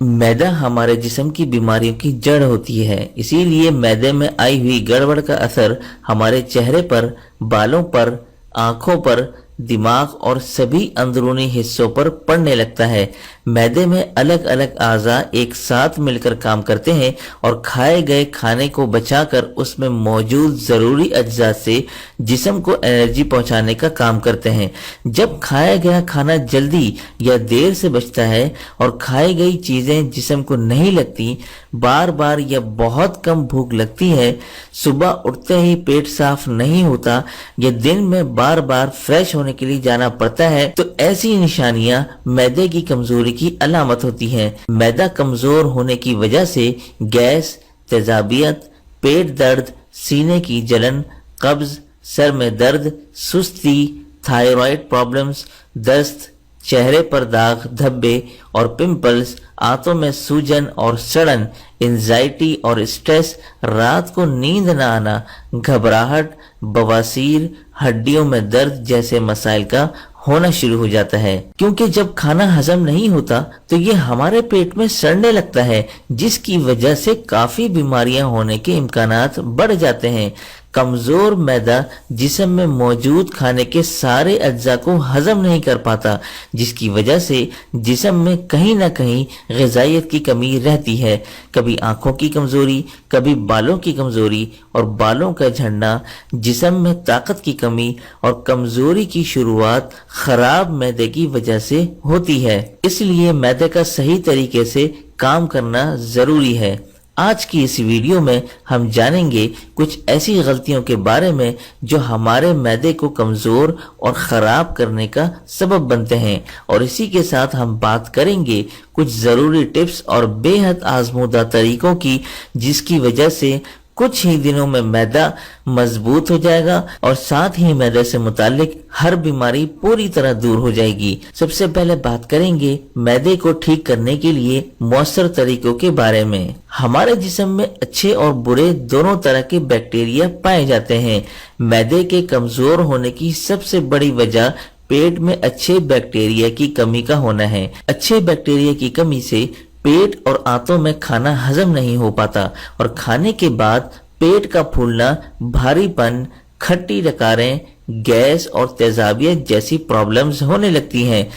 मैदा हमारे जिस्म की बीमारियों की जड़ होती है, इसीलिए मैदे में आई हुई गड़बड़ का असर हमारे चेहरे पर, बालों पर, आंखों पर, दिमाग और सभी अंदरूनी हिस्सों पर पड़ने लगता है। मैदे में अलग अलग आज़ा एक साथ मिलकर काम करते हैं और खाए गए खाने को बचाकर उसमें मौजूद ज़रूरी अज्जा से जिस्म को एनर्जी पहुंचाने का काम करते हैं। जब खाया गया खाना जल्दी या देर से बचता है और खाई गई चीज़ें जिस्म को नहीं लगती, बार बार या बहुत कम भूख लगती है, सुबह उठते ही पेट साफ नहीं होता या दिन में बार बार फ्रेश होने के लिए जाना पड़ता है, तो ऐसी निशानियां मैदे की कमजोरी की अलामत होती हैं। मैदा कमजोर होने की वजह से गैस, तेजाबियत, पेट दर्द, सीने की जलन, कब्ज, सर में दर्द, सुस्ती, थायराइड प्रॉब्लम्स, दस्त, चेहरे पर दाग, धब्बे और पिंपल्स, आंतों में सूजन और सड़न, एंजाइटी और स्ट्रेस, रात को नींद न आना, घबराहट, बवासीर, हड्डियों में दर्द जैसे मसाइल का होना शुरू हो जाता है। क्योंकि जब खाना हजम नहीं होता तो ये हमारे पेट में सड़ने लगता है, जिसकी वजह से काफी बीमारियां होने के इम्कानात बढ़ जाते हैं। कमजोर मैदा जिस्म में मौजूद खाने के सारे अज्जा को हजम नहीं कर पाता, जिसकी वजह से जिस्म में कहीं ना कहीं ग़िज़ाइयत की कमी रहती है। कभी आंखों की कमजोरी, कभी बालों की कमजोरी और बालों का झड़ना, जिस्म में ताकत की कमी और कमजोरी की शुरुआत खराब मैदे की वजह से होती है। इसलिए मैदे का सही तरीके से काम करना जरूरी है। आज की इस वीडियो में हम जानेंगे कुछ ऐसी गलतियों के बारे में जो हमारे मैदे को कमजोर और खराब करने का सबब बनते हैं, और इसी के साथ हम बात करेंगे कुछ जरूरी टिप्स और बेहद आजमूदा तरीकों की, जिसकी वजह से कुछ ही दिनों में मैदा मजबूत हो जाएगा और साथ ही मैदे से मुतालिक हर बीमारी पूरी तरह दूर हो जाएगी। सबसे पहले बात करेंगे मैदे को ठीक करने के लिए मौसर तरीकों के बारे में। हमारे जिस्म में अच्छे और बुरे दोनों तरह के बैक्टीरिया पाए जाते हैं। मैदे के कमजोर होने की सबसे बड़ी वजह पेट में अच्छे बैक्टीरिया की कमी का होना है। अच्छे बैक्टीरिया की कमी से पेट और आंतों में खाना हजम नहीं हो पाता और खाने के बाद पेट का फूलना, भारीपन, खट्टी डकारें, गैस और तेजाबियत जैसी प्रॉब्लम्स होने लगती हैं।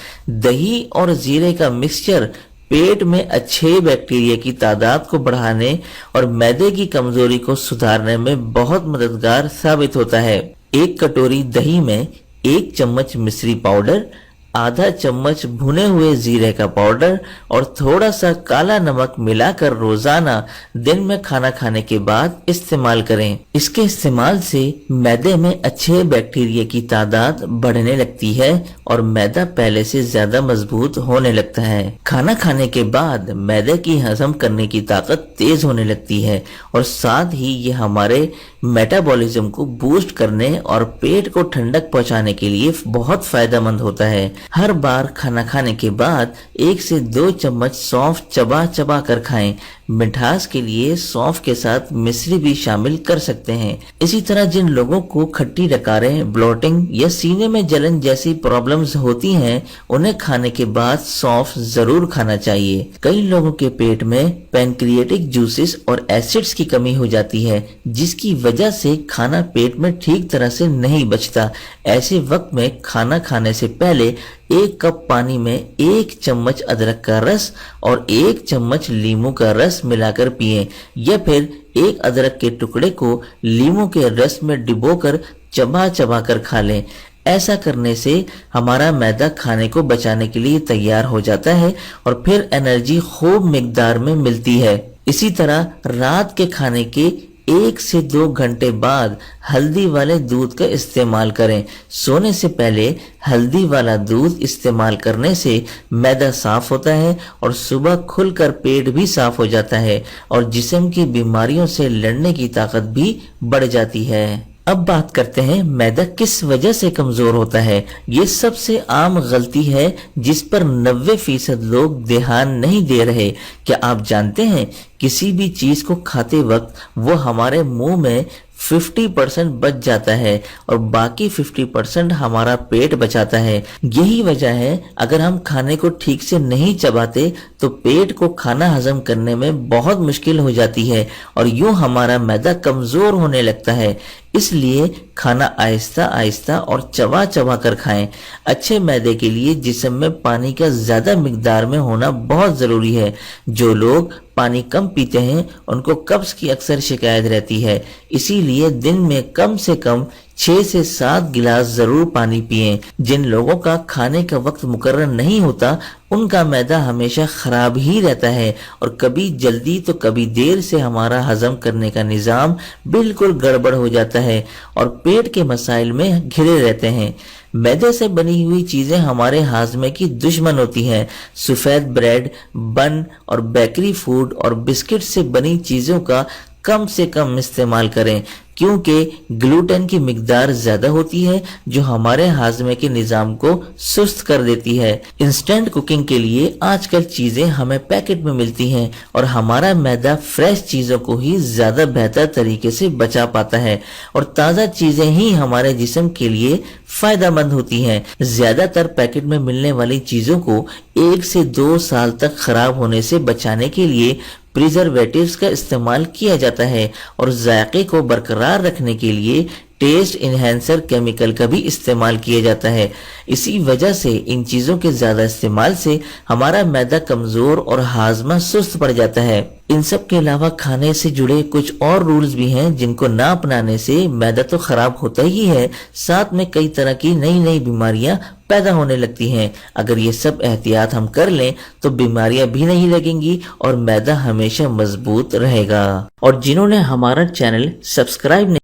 दही और जीरे का मिक्सचर पेट में अच्छे बैक्टीरिया की तादाद को बढ़ाने और मैदे की कमजोरी को सुधारने में बहुत मददगार साबित होता है। एक कटोरी दही में 1 चम्मच मिश्री पाउडर, आधा चम्मच भुने हुए जीरे का पाउडर और थोड़ा सा काला नमक मिलाकर रोजाना दिन में खाना खाने के बाद इस्तेमाल करें। इसके इस्तेमाल से मैदे में अच्छे बैक्टीरिया की तादाद बढ़ने लगती है और मैदा पहले से ज्यादा मजबूत होने लगता है। खाना खाने के बाद मैदे की हजम करने की ताकत तेज होने लगती है और साथ ही ये हमारे मेटाबॉलिज्म को बूस्ट करने और पेट को ठंडक पहुंचाने के लिए बहुत फायदेमंद होता है। हर बार खाना खाने के बाद 1 से 2 चम्मच सौंफ चबा चबा कर खाएं। मिठास के लिए सौंफ के साथ मिश्री भी शामिल कर सकते हैं। इसी तरह जिन लोगों को खट्टी डकारें, ब्लोटिंग या सीने में जलन जैसी प्रॉब्लम्स होती हैं, उन्हें खाने के बाद सौंफ जरूर खाना चाहिए। कई लोगों के पेट में पैनक्रिएटिक जूसेस और एसिड्स की कमी हो जाती है, जिसकी वजह से खाना पेट में ठीक तरह से नहीं बचता। ऐसे वक्त में खाना खाने से पहले 1 कप पानी में 1 चम्मच अदरक का रस और 1 चम्मच लीमू का रस मिलाकर पिएं, या फिर 1 अदरक के टुकड़े को लीमू के रस में डिबोकर चबा चबा कर खा लें। ऐसा करने से हमारा मैदा खाने को बचाने के लिए तैयार हो जाता है और फिर एनर्जी खूब मिकदार में मिलती है। इसी तरह रात के खाने के 1 से 2 घंटे बाद हल्दी वाले दूध का इस्तेमाल करें। सोने से पहले हल्दी वाला दूध इस्तेमाल करने से मैदा साफ होता है और सुबह खुलकर पेट भी साफ हो जाता है और जिस्म की बीमारियों से लड़ने की ताकत भी बढ़ जाती है। अब बात करते हैं मैदा किस वजह से कमजोर होता है। ये सबसे आम गलती है जिस पर 90% लोग ध्यान नहीं दे रहे। क्या आप जानते हैं किसी भी चीज को खाते वक्त वो हमारे मुंह में 50% बच जाता है और बाकी 50% हमारा पेट बचाता है। यही वजह है अगर हम खाने को ठीक से नहीं चबाते तो पेट को खाना हजम करने में बहुत मुश्किल हो जाती है और यूं हमारा मैदा कमजोर होने लगता है। इसलिए खाना आहिस्ता आहिस्ता और चबा चबा कर खाएं। अच्छे मैदे के लिए जिस्म में पानी का ज्यादा मिकदार में होना बहुत जरूरी है। जो लोग पानी कम पीते हैं उनको कब्ज की अक्सर शिकायत रहती है, इसीलिए दिन में कम से कम 6 से 7 गिलास जरूर पानी पिएं। जिन लोगों का खाने का वक्त मुकर्रर नहीं होता उनका मैदा हमेशा खराब ही रहता है और कभी जल्दी तो कभी देर से हमारा हजम करने का निजाम बिल्कुल गड़बड़ हो जाता है और पेट के मसाइल में घिरे रहते हैं। मैदे से बनी हुई चीजें हमारे हाजमे की दुश्मन होती हैं। सफेद ब्रेड, बन और बेकरी फूड और बिस्किट से बनी चीजों का कम से कम इस्तेमाल करें क्योंकि ग्लूटेन की मिकदार ज्यादा होती है जो हमारे हाजमे के निजाम को सुस्त कर देती है। इंस्टेंट कुकिंग के लिए आजकल चीजें हमें पैकेट में मिलती हैं और हमारा मैदा फ्रेश चीजों को ही ज्यादा बेहतर तरीके से बचा पाता है और ताजा चीजें ही हमारे जिस्म के लिए फायदेमंद होती हैं। ज्यादातर पैकेट में मिलने वाली चीजों को 1 से 2 साल तक खराब होने से बचाने के लिए प्रिजर्वेटिव्स का इस्तेमाल किया जाता है और जायके को बरकरार रखने के लिए टेस्ट इन्हेंसर केमिकल का भी इस्तेमाल किया जाता है। इसी वजह से इन चीजों के ज्यादा इस्तेमाल से हमारा मैदा कमजोर और हाजमा सुस्त पड़ जाता है। इन सब के अलावा खाने से जुड़े कुछ और रूल्स भी हैं जिनको ना अपनाने से मैदा तो खराब होता ही है, साथ में कई तरह की नई नई बीमारियां पैदा होने लगती हैं। अगर ये सब एहतियात हम कर लें तो बीमारियां भी नहीं लगेंगी और मैदा हमेशा मजबूत रहेगा। और जिन्होंने हमारा चैनल सब्सक्राइब